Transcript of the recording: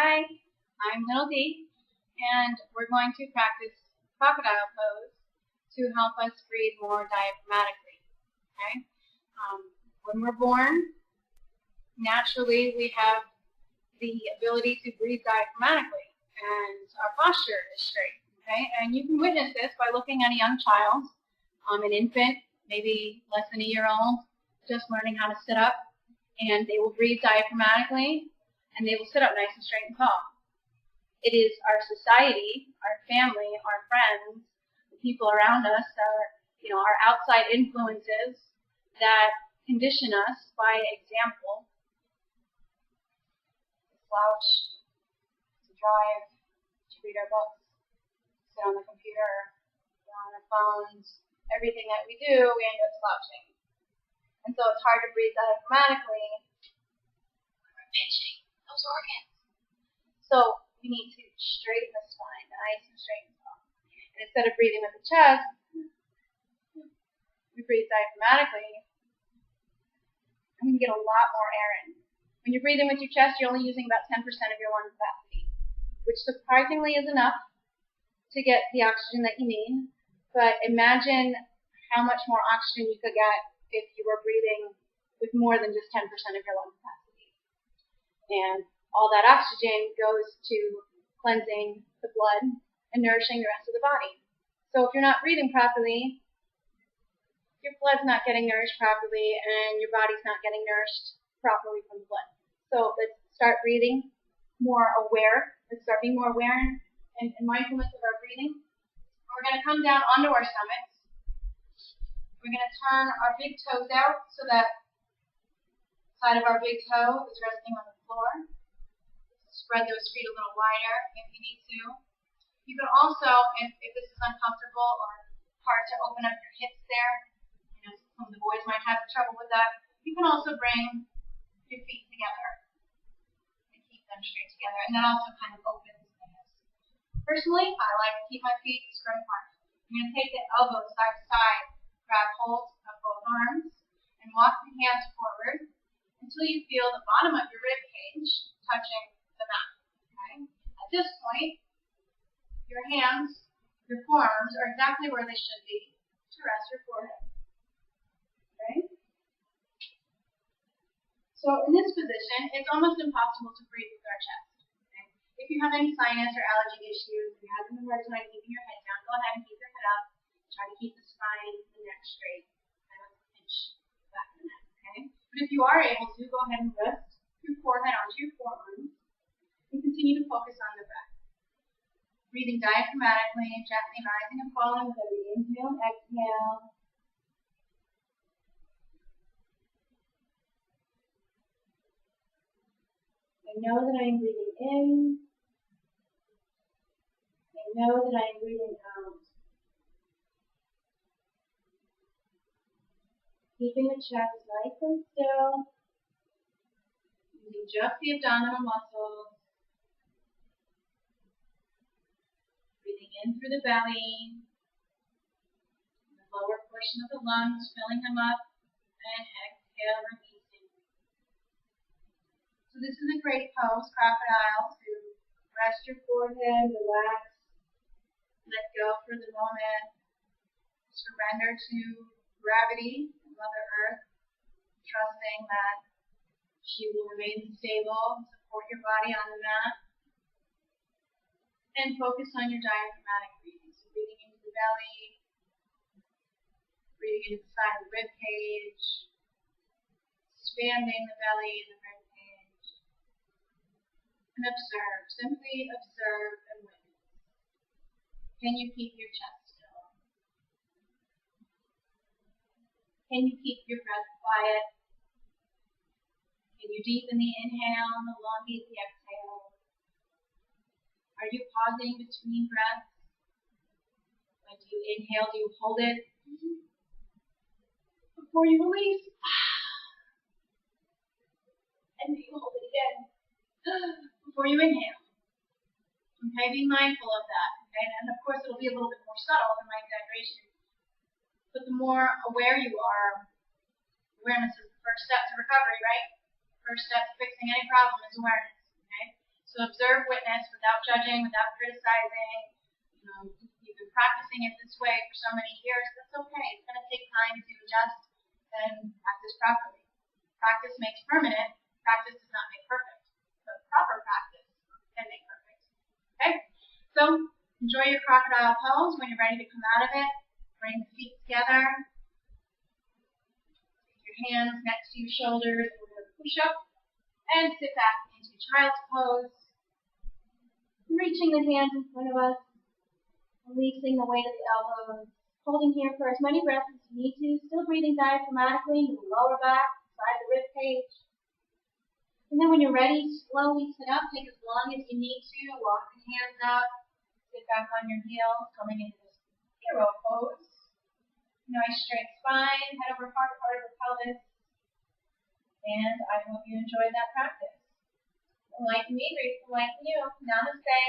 Hi, I'm Little D, and we're going to practice crocodile pose to help us breathe more diaphragmatically. Okay? When we're born, naturally we have the ability to breathe diaphragmatically, and our posture is straight. Okay? And you can witness this by looking at a young child, an infant, maybe less than a year old, just learning how to sit up, and they will breathe diaphragmatically, and they will sit up nice and straight and tall. It is our society, our family, our friends, the people around us, our outside influences that condition us by example. To slouch, to drive, to read our books, sit on the computer, sit on our phones. Everything that we do, we end up slouching. And so it's hard to breathe diaphragmatically when we're pinching those organs. So we need to straighten the spine, nice and straight and tall. And instead of breathing with the chest, we breathe diaphragmatically, and we can get a lot more air in. When you're breathing with your chest, you're only using about 10% of your lung capacity, which surprisingly is enough to get the oxygen that you need. But imagine how much more oxygen you could get if you were breathing with more than just 10% of your lung capacity. And all that oxygen goes to cleansing the blood and nourishing the rest of the body. So if you're not breathing properly, your blood's not getting nourished properly, and your body's not getting nourished properly from the blood. So let's start breathing more aware. Let's start being more aware and mindfulness of our breathing. We're going to come down onto our stomachs. We're going to turn our big toes out so that the side of our big toe is resting on the floor. Spread those feet a little wider if you need to. You can also, if this is uncomfortable or hard to open up your hips there, some of the boys might have trouble with that, you can also bring your feet together and keep them straight together. And that also kind of opens the hips. Personally, I like to keep my feet spread apart. I'm going to take the elbows side to side, grab hold of both arms, and walk the hands forward until you feel the bottom of your rib cage touching the mat. Okay? At this point, your hands, your forearms are exactly where they should be to rest your forehead. Okay? So in this position, it's almost impossible to breathe with our chest. Okay? If you have any sinus or allergy issues, if you're having a hard time keeping your head down, go ahead and keep your head up. Try to keep the spine, the neck straight, and pinch back the neck. Okay? But if you are able to, go ahead and rest your forehead onto your forearms and continue to focus on the breath. Breathing diaphragmatically and gently rising and falling with every inhale and exhale. I know that I am breathing in. I know that I am breathing out. Keeping the chest nice and still. Using just the abdominal muscles. Breathing in through the belly. The lower portion of the lungs, filling them up. And exhale, releasing. So this is a great pose, crocodile, to rest your forehead, relax, let go for the moment, surrender to gravity and Mother Earth, trusting that she will remain stable, support your body on the mat, and focus on your diaphragmatic breathing. So breathing into the belly, breathing into the side of the rib cage, expanding the belly and the rib cage. And observe, simply observe and witness. Can you keep your chest still? Can you keep your breath quiet? Can you deepen the inhale and elongate the exhale? Are you pausing between breaths? When you inhale, do you hold it? Before you release. And then you hold it again. Before you inhale. Okay, be mindful of that. Okay, and of course it'll be a little bit more subtle than my exaggeration. But the more aware you are, awareness is the first step to recovery, right? First step to fixing any problem is awareness. Okay? So observe, witness, without judging, without criticizing. You've been practicing it this way for so many years. That's okay. It's going to take time to adjust and practice properly. Practice makes permanent. Practice does not make perfect. But proper practice can make perfect. Okay? So enjoy your crocodile pose. When you're ready to come out of it, bring the feet together. Take your hands next to your shoulders and we're going to push up and sit back into child's pose. Reaching the hands in front of us. Releasing the weight of the elbows. Holding here for as many breaths as you need to. Still breathing diaphragmatically into the lower back, side of the rib cage. And then when you're ready, slowly sit up. Take as long as you need to. Walk the hands up. Sit back on your heels, coming into this hero pose. Nice straight spine, head over heart, part of the pelvis. And I hope you enjoyed that practice. Enlighten me, enlighten you. Namaste.